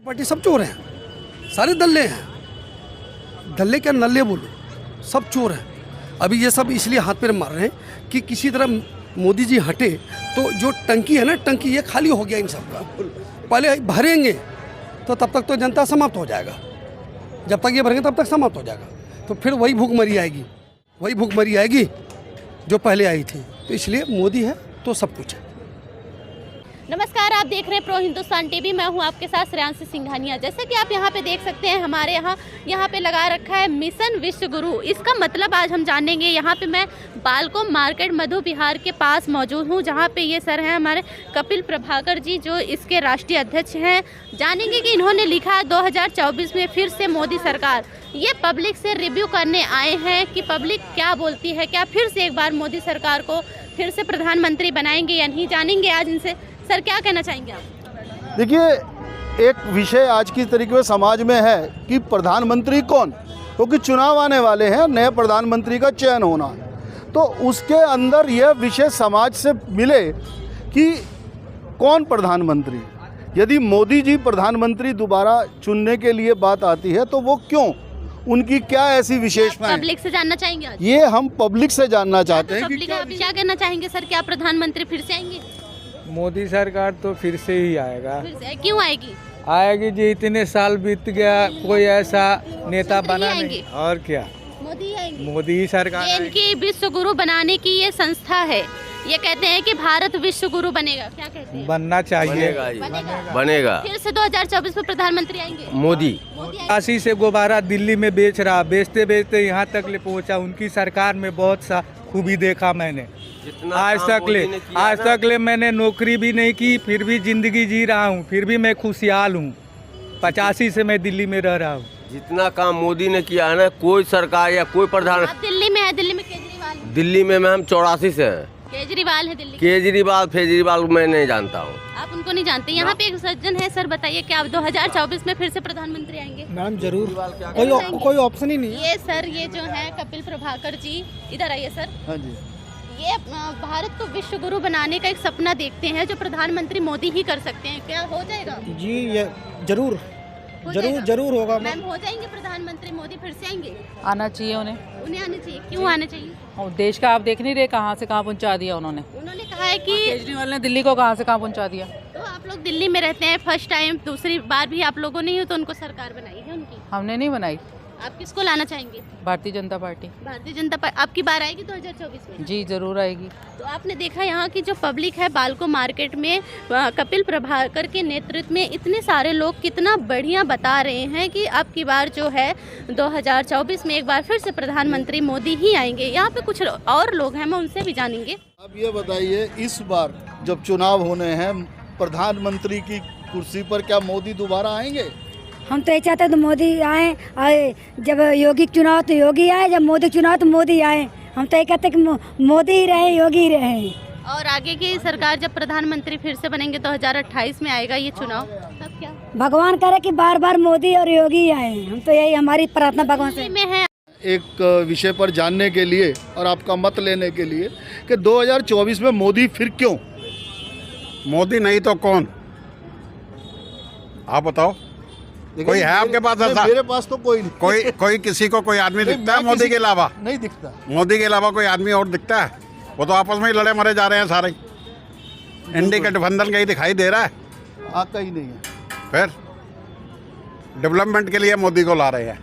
Party सब चोर हैं, सारे दल्ले हैं, दल्ले क्या नल्ले बोलो, सब चोर हैं। अभी ये सब इसलिए हाथ पैर मार रहे हैं कि किसी तरह मोदी जी हटे तो जो टंकी है ना, टंकी ये खाली हो गया इन सब का। पहले भरेंगे तो तब तक तो जनता समाप्त हो जाएगा, जब तक ये भरेंगे तब तक समाप्त हो जाएगा, तो फिर वही भूखमरी आएगी, वही भूखमरी आएगी जो पहले आई थी। तो इसलिए मोदी है तो सब कुछ है। नमस्कार, आप देख रहे हैं प्रो हिंदुस्तान टीवी। मैं हूं आपके साथ श्रेयांशी सिंघानिया। जैसे कि आप यहां पे देख सकते हैं, हमारे यहाँ पे लगा रखा है मिशन विश्व गुरु। इसका मतलब आज हम जानेंगे। यहां पे मैं बालको मार्केट मधु विहार के पास मौजूद हूं, जहां पे ये सर हैं हमारे कपिल प्रभाकर जी, जो इसके राष्ट्रीय अध्यक्ष हैं। जानेंगे कि इन्होंने लिखा है 2024 में फिर से मोदी सरकार। ये पब्लिक से रिव्यू करने आए हैं कि पब्लिक क्या बोलती है, क्या फिर से एक बार मोदी सरकार को फिर से प्रधानमंत्री बनाएंगे या नहीं। जानेंगे आज इनसे। सर, क्या कहना चाहेंगे आप? देखिए, एक विषय आज की तरीके में समाज में है कि प्रधानमंत्री कौन, क्योंकि चुनाव आने वाले हैं, नए प्रधानमंत्री का चयन होना है। तो उसके अंदर यह विषय समाज से मिले कि कौन प्रधानमंत्री। यदि मोदी जी प्रधानमंत्री दोबारा चुनने के लिए बात आती है तो वो क्यों, उनकी क्या ऐसी विशेषताएं, पब्लिक से जानना चाहेंगे आज? ये हम पब्लिक से जानना चाहते हैं। पब्लिक आप क्या कहना चाहेंगे सर, क्या प्रधानमंत्री फिर से आएंगे? मोदी सरकार तो फिर से ही आएगा। फिर से क्यों आएगी? आएगी जी, इतने साल बीत गया, कोई ऐसा नेता बना नहीं। और क्या, मोदी आएंगे। मोदी ही सरकार ये इनकी विश्व गुरु बनाने की ये संस्था है। ये कहते हैं कि भारत विश्व गुरु बनेगा। क्या कहते हैं? बनना चाहिए। बनेगा। फिर से 2024 में प्रधानमंत्री आएंगे मोदी। काशी से गुब्बारा दिल्ली में बेच रहा, बेचते बेचते यहाँ तक ले पहुँचा। उनकी सरकार में बहुत सा खूबी देखा मैंने। आज तक ले मैंने नौकरी भी नहीं की, फिर भी जिंदगी जी रहा हूँ, फिर भी मैं खुशहाल हूँ। 85 से मैं दिल्ली में रह रहा हूँ। जितना काम मोदी ने किया है ना, कोई सरकार या कोई प्रधान। आप दिल्ली में है? दिल्ली में केजरीवाल है। दिल्ली में हम 84 से हैं। केजरीवाल है दिल्ली। केजरीवाल मैं नहीं जानता हूँ। आप उनको नहीं जानते? यहाँ पे एक सज्जन है। सर बताइए, क्या आप 2024 में फिर से प्रधानमंत्री आएंगे? मैम जरूर, कोई ऑप्शन ही नहीं है। ये सर, ये जो है कपिल प्रभाकर जी, इधर आइए सर। हाँ जी। ये भारत को विश्व गुरु बनाने का एक सपना देखते हैं, जो प्रधानमंत्री मोदी ही कर सकते हैं। क्या हो जाएगा? जी ये जरूर होगा। मैम, हो जाएंगे प्रधानमंत्री मोदी? फिर से आएंगे? आना चाहिए उन्हें आना चाहिए। क्यों आना चाहिए? और देश का आप देख नहीं रहे कहाँ से कहाँ पहुँचा दिया उन्होंने कहा है कि केजरीवाल ने दिल्ली को कहाँ से कहाँ पहुँचा दिया। तो आप लोग दिल्ली में रहते हैं, फर्स्ट टाइम, दूसरी बार भी आप लोगों ने ही तो उनको सरकार बनाई है उनकी। हमने नहीं बनाई। आप किसको लाना चाहेंगे? भारतीय जनता पार्टी। भारतीय जनता पार्टी आपकी बार आएगी 2024 में? जी जरूर आएगी। तो आपने देखा यहाँ की जो पब्लिक है बालको मार्केट में, कपिल प्रभाकर के नेतृत्व में इतने सारे लोग कितना बढ़िया बता रहे हैं कि अब की बार जो है 2024 में एक बार फिर से प्रधानमंत्री मोदी ही आएंगे। यहाँ पे कुछ और लोग हैं, मैं उनसे भी जानेंगे। अब ये बताइए, इस बार जब चुनाव होने हैं, प्रधानमंत्री की कुर्सी पर क्या मोदी दोबारा आएंगे? हम तो ये चाहते हैं तो मोदी आए। जब योगी चुनाव तो योगी आए, जब मोदी चुनाव तो मोदी आए। हम तो ये कहते हैं कि मोदी ही रहे, योगी ही रहे। और आगे की सरकार जब प्रधानमंत्री फिर से बनेंगे 2028 में आएगा ये चुनाव, तब क्या? भगवान करे कि बार बार मोदी और योगी आए। हम तो यही हमारी प्रार्थना भगवान से में है। एक विषय पर जानने के लिए और आपका मत लेने के लिए कि 2024 में मोदी फिर क्यों? मोदी नहीं तो कौन, आप बताओ। कोई है आपके पास ऐसा? मेरे पास तो कोई नहीं। कोई किसी को कोई आदमी दिखता है मोदी के अलावा? नहीं दिखता। मोदी के अलावा कोई आदमी और दिखता है? वो तो आपस में ही लड़े मरे जा रहे हैं सारे। इंडी गठबंधन कहीं दिखाई दे रहा है? आता ही नहीं है। फिर डेवलपमेंट के लिए मोदी को ला रहे हैं।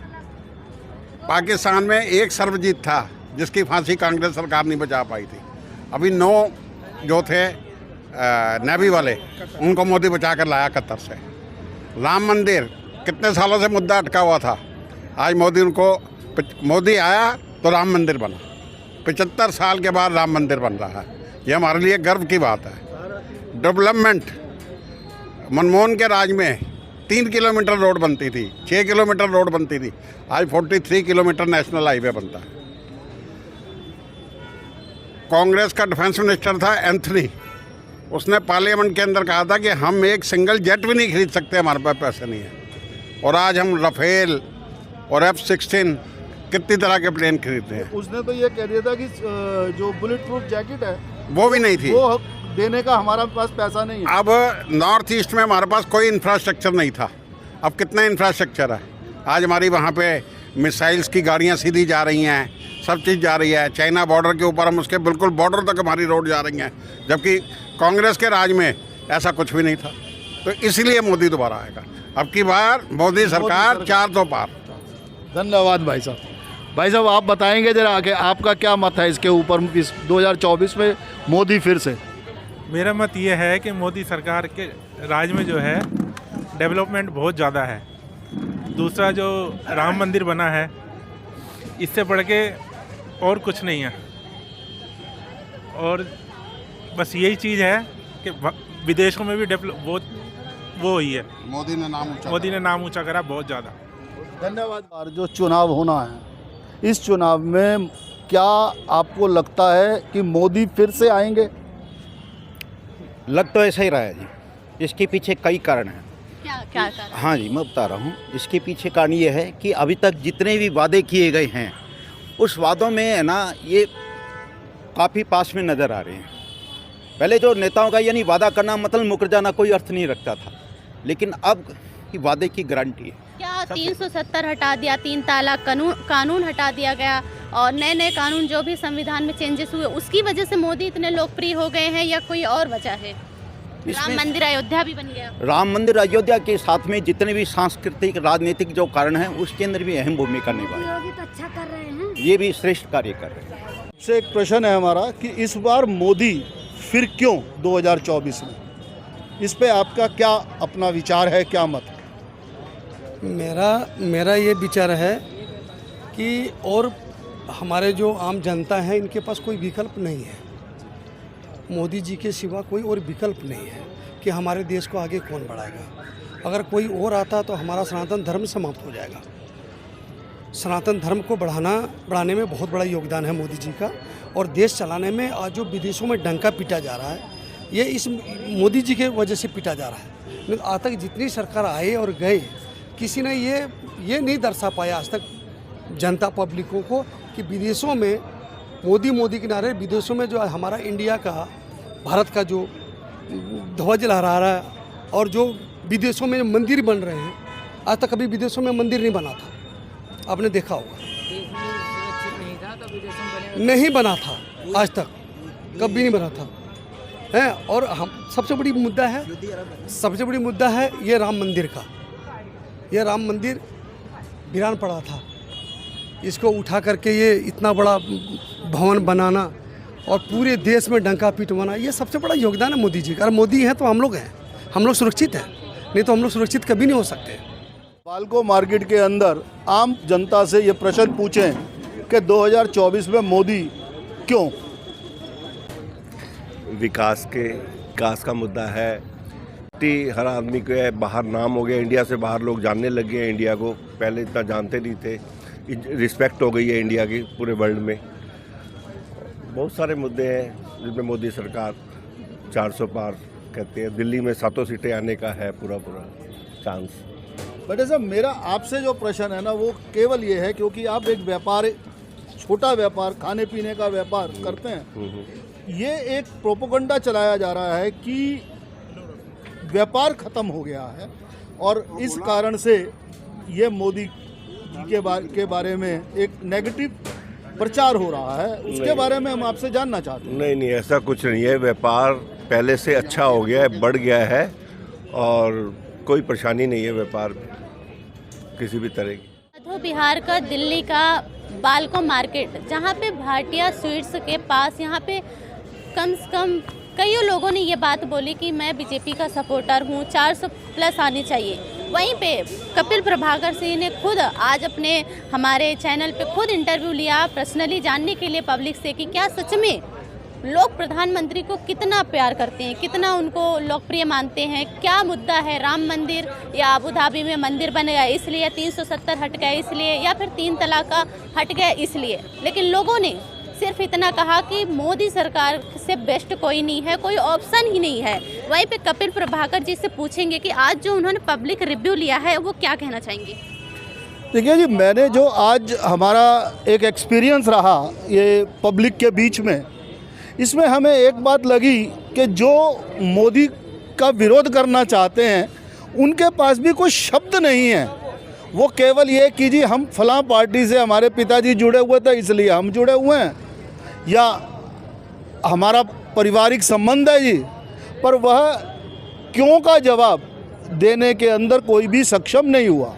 पाकिस्तान में एक सर्वजीत था जिसकी फांसी कांग्रेस सरकार नहीं बचा पाई थी। अभी 9 जो थे नेवी वाले, उनको मोदी बचा कर लाया कतर से। राम मंदिर कितने सालों से मुद्दा अटका हुआ था, आज मोदी आया तो राम मंदिर बना। 75 साल के बाद राम मंदिर बन रहा है, ये हमारे लिए गर्व की बात है। डेवलपमेंट, मनमोहन के राज में 3 किलोमीटर रोड बनती थी, 6 किलोमीटर रोड बनती थी, आज 43 किलोमीटर नेशनल हाईवे बनता है। कांग्रेस का डिफेंस मिनिस्टर था एंथनी, उसने पार्लियामेंट के अंदर कहा था कि हम एक सिंगल जेट भी नहीं खरीद सकते, हमारे पास पैसे नहीं है। और आज हम राफेल और F-16 कितनी तरह के प्लेन खरीदते हैं। उसने तो ये कह दिया था कि जो बुलेट प्रूफ जैकेट है वो भी नहीं थी, वो देने का हमारे पास पैसा नहीं है। अब नॉर्थ ईस्ट में हमारे पास कोई इंफ्रास्ट्रक्चर नहीं था, अब कितना इंफ्रास्ट्रक्चर है। आज हमारी वहाँ पे मिसाइल्स की गाड़ियाँ सीधी जा रही हैं, सब चीज़ जा रही है। चाइना बॉर्डर के ऊपर हम उसके बिल्कुल बॉर्डर तक हमारी रोड जा रही हैं, जबकि कांग्रेस के राज में ऐसा कुछ भी नहीं था। तो इसलिए मोदी दोबारा आएगा। अब की बार मोदी सरकार 400 पार। धन्यवाद भाई साहब। भाई साहब आप बताएंगे जरा कि आपका क्या मत है इसके ऊपर, इस 2024 में मोदी फिर से? मेरा मत ये है कि मोदी सरकार के राज में जो है डेवलपमेंट बहुत ज़्यादा है। दूसरा जो राम मंदिर बना है, इससे बढ़ के और कुछ नहीं है। और बस यही चीज़ है कि विदेशों में भी डेवलप वो हुई है। मोदी ने नाम ऊंचा करा बहुत ज़्यादा। धन्यवाद। और जो चुनाव होना है, इस चुनाव में क्या आपको लगता है कि मोदी फिर से आएंगे? लग तो ऐसा ही रहा है जी। इसके पीछे कई कारण हैं। क्या कारण? हाँ जी, मैं बता रहा हूँ। इसके पीछे कारण ये है कि अभी तक जितने भी वादे किए गए हैं, उस वादों में है ना, ये काफ़ी पास में नज़र आ रहे हैं। पहले जो नेताओं का यानी वादा करना मतलब मुकर जाना कोई अर्थ नहीं रखता था, लेकिन अब की वादे की गारंटी है। क्या 370 हटा दिया, 3 तलाक कानून हटा दिया गया और नए नए कानून जो भी संविधान में चेंजेस हुए, उसकी वजह से मोदी इतने लोकप्रिय हो गए हैं या कोई और वजह है? राम मंदिर अयोध्या भी बन गया। राम मंदिर अयोध्या के साथ में जितने भी सांस्कृतिक राजनीतिक जो कारण हैं, उसके अंदर भी अहम भूमिका निभाई। योगी तो अच्छा कर रहे हैं। ये भी श्रेष्ठ कार्य कर रहे हैं। से एक प्रश्न है हमारा कि इस बार मोदी फिर क्यों 2024 में? इस पे आपका क्या अपना विचार है, क्या मत है? मेरा ये विचार है कि और हमारे जो आम जनता है, इनके पास कोई विकल्प नहीं है। मोदी जी के सिवा कोई और विकल्प नहीं है कि हमारे देश को आगे कौन बढ़ाएगा। अगर कोई और आता तो हमारा सनातन धर्म समाप्त हो जाएगा। सनातन धर्म को बढ़ाने में बहुत बड़ा योगदान है मोदी जी का, और देश चलाने में आज जो विदेशों में डंका पीटा जा रहा है, ये इस मोदी जी के वजह से पीटा जा रहा है। नहीं आज तक जितनी सरकार आए और गए, किसी ने ये नहीं दर्शा पाया आज तक जनता पब्लिकों को कि विदेशों में मोदी के नारे, विदेशों में जो हमारा इंडिया का, भारत का जो ध्वज लहरा रहा है और जो विदेशों में मंदिर बन रहे हैं, आज तक कभी विदेशों में मंदिर नहीं बना था। आपने देखा होगा, नहीं बना था आज तक, कभी नहीं बना था है। और हम सबसे बड़ी मुद्दा है ये राम मंदिर का। ये राम मंदिर वीरान पड़ा था, इसको उठा करके ये इतना बड़ा भवन बनाना और पूरे देश में डंका पीटवाना, ये सबसे बड़ा योगदान है मोदी जी का। अगर मोदी हैं तो हम लोग हैं, हम लोग सुरक्षित हैं, नहीं तो हम लोग सुरक्षित कभी नहीं हो सकते। बालको मार्केट के अंदर आम जनता से ये प्रश्न पूछें कि 2024 में मोदी क्यों? विकास का मुद्दा है। हर आदमी को है, बाहर नाम हो गया, इंडिया से बाहर लोग जानने लग गए हैं इंडिया को। पहले इतना जानते नहीं थे, रिस्पेक्ट हो गई है इंडिया की पूरे वर्ल्ड में। बहुत सारे मुद्दे हैं जिसमें मोदी सरकार 400 पार कहते हैं। दिल्ली में 7 सीटें आने का है पूरा चांस। बट साहब, मेरा आपसे जो प्रश्न है ना, वो केवल ये है क्योंकि आप एक व्यापार, छोटा व्यापार, खाने पीने का व्यापार करते हैं। ये एक प्रोपोगंडा चलाया जा रहा है कि व्यापार खत्म हो गया है और इस कारण से ये मोदी के बारे में एक नेगेटिव प्रचार हो रहा है। उसके बारे में हम आपसे जानना चाहते हैं। नहीं, ऐसा कुछ नहीं है। व्यापार पहले से अच्छा हो गया है, बढ़ गया है और कोई परेशानी नहीं है व्यापार में किसी भी तरह की। मध्य बिहार का दिल्ली का बालको मार्केट, जहाँ पे भाटिया स्वीट्स के पास, यहाँ पे कम से कम कई लोगों ने ये बात बोली कि मैं बीजेपी का सपोर्टर हूँ, 400 प्लस आनी चाहिए। वहीं पे कपिल प्रभाकर सिंह ने खुद आज अपने हमारे चैनल पे खुद इंटरव्यू लिया, पर्सनली जानने के लिए पब्लिक से कि क्या सच में लोग प्रधानमंत्री को कितना प्यार करते हैं, कितना उनको लोकप्रिय मानते हैं। क्या मुद्दा है, राम मंदिर या अबू धाबी में मंदिर बन गया इसलिए, 370 हट गया इसलिए, या फिर 3 तलाक का हट गया इसलिए। लेकिन लोगों ने सिर्फ इतना कहा कि मोदी सरकार से बेस्ट कोई नहीं है, कोई ऑप्शन ही नहीं है। वहीं पे कपिल प्रभाकर जी से पूछेंगे कि आज जो उन्होंने पब्लिक रिव्यू लिया है वो क्या कहना चाहेंगे। देखिए जी, मैंने जो आज हमारा एक एक्सपीरियंस रहा ये पब्लिक के बीच में, इसमें हमें एक बात लगी कि जो मोदी का विरोध करना चाहते हैं उनके पास भी कोई शब्द नहीं है। वो केवल ये कि जी हम फलां पार्टी से हमारे पिताजी जुड़े हुए थे इसलिए हम जुड़े हुए हैं, या हमारा पारिवारिक संबंध है जी, पर वह क्यों का जवाब देने के अंदर कोई भी सक्षम नहीं हुआ।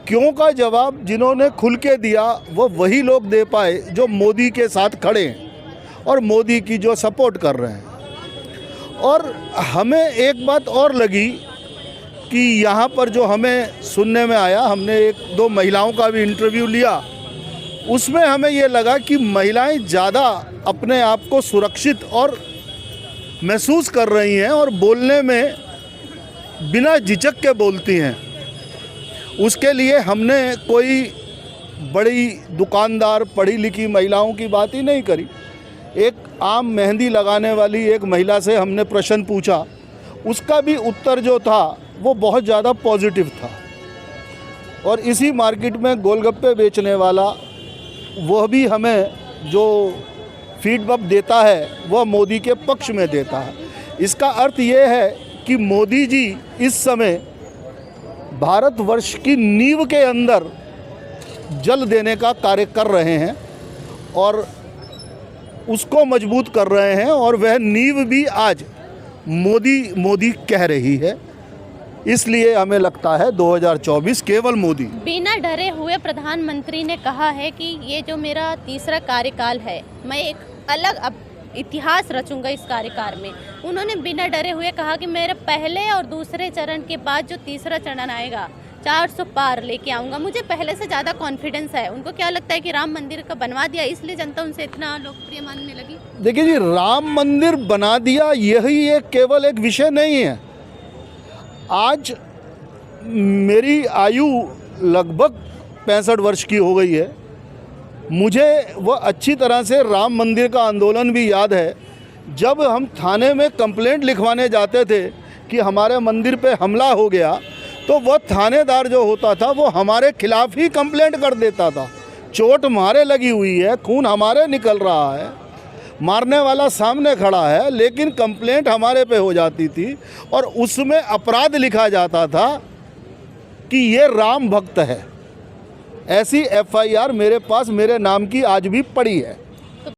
क्यों का जवाब जिन्होंने खुल के दिया वो वही लोग दे पाए जो मोदी के साथ खड़े हैं और मोदी की जो सपोर्ट कर रहे हैं। और हमें एक बात और लगी कि यहाँ पर जो हमें सुनने में आया, हमने एक दो महिलाओं का भी इंटरव्यू लिया, उसमें हमें ये लगा कि महिलाएं ज़्यादा अपने आप को सुरक्षित और महसूस कर रही हैं और बोलने में बिना झिझक के बोलती हैं। उसके लिए हमने कोई बड़ी दुकानदार पढ़ी लिखी महिलाओं की बात ही नहीं करी। एक आम मेहंदी लगाने वाली एक महिला से हमने प्रश्न पूछा, उसका भी उत्तर जो था वो बहुत ज़्यादा पॉजिटिव था। और इसी मार्केट में गोलगप्पे बेचने वाला वह भी हमें जो फीडबैक देता है वह मोदी के पक्ष में देता है। इसका अर्थ ये है कि मोदी जी इस समय भारतवर्ष की नींव के अंदर जल देने का कार्य कर रहे हैं और उसको मजबूत कर रहे हैं, और वह नींव भी आज मोदी कह रही है। इसलिए हमें लगता है 2024 केवल मोदी। बिना डरे हुए प्रधानमंत्री ने कहा है कि ये जो मेरा तीसरा कार्यकाल है, मैं एक अलग अब इतिहास रचूंगा इस कार्यकाल में। उन्होंने बिना डरे हुए कहा कि मेरे पहले और दूसरे चरण के बाद जो तीसरा चरण आएगा 400 पार लेके आऊँगा। मुझे पहले से ज़्यादा कॉन्फिडेंस है। उनको क्या लगता है कि राम मंदिर का बनवा दिया इसलिए जनता उनसे इतना लोकप्रिय मानने लगी? देखिए जी, राम मंदिर बना दिया यही एक केवल एक विषय नहीं है। आज मेरी आयु लगभग 65 वर्ष की हो गई है। मुझे वह अच्छी तरह से राम मंदिर का आंदोलन भी याद है। जब हम थाने में कंप्लेंट लिखवाने जाते थे कि हमारे मंदिर पे हमला हो गया, तो वह थानेदार जो होता था वो हमारे खिलाफ ही कंप्लेंट कर देता था। चोट हमारे लगी हुई है, खून हमारे निकल रहा है, मारने वाला सामने खड़ा है, लेकिन कंप्लेंट हमारे पे हो जाती थी और उसमें अपराध लिखा जाता था कि ये राम भक्त है। ऐसी FIR मेरे पास मेरे नाम की आज भी पड़ी है।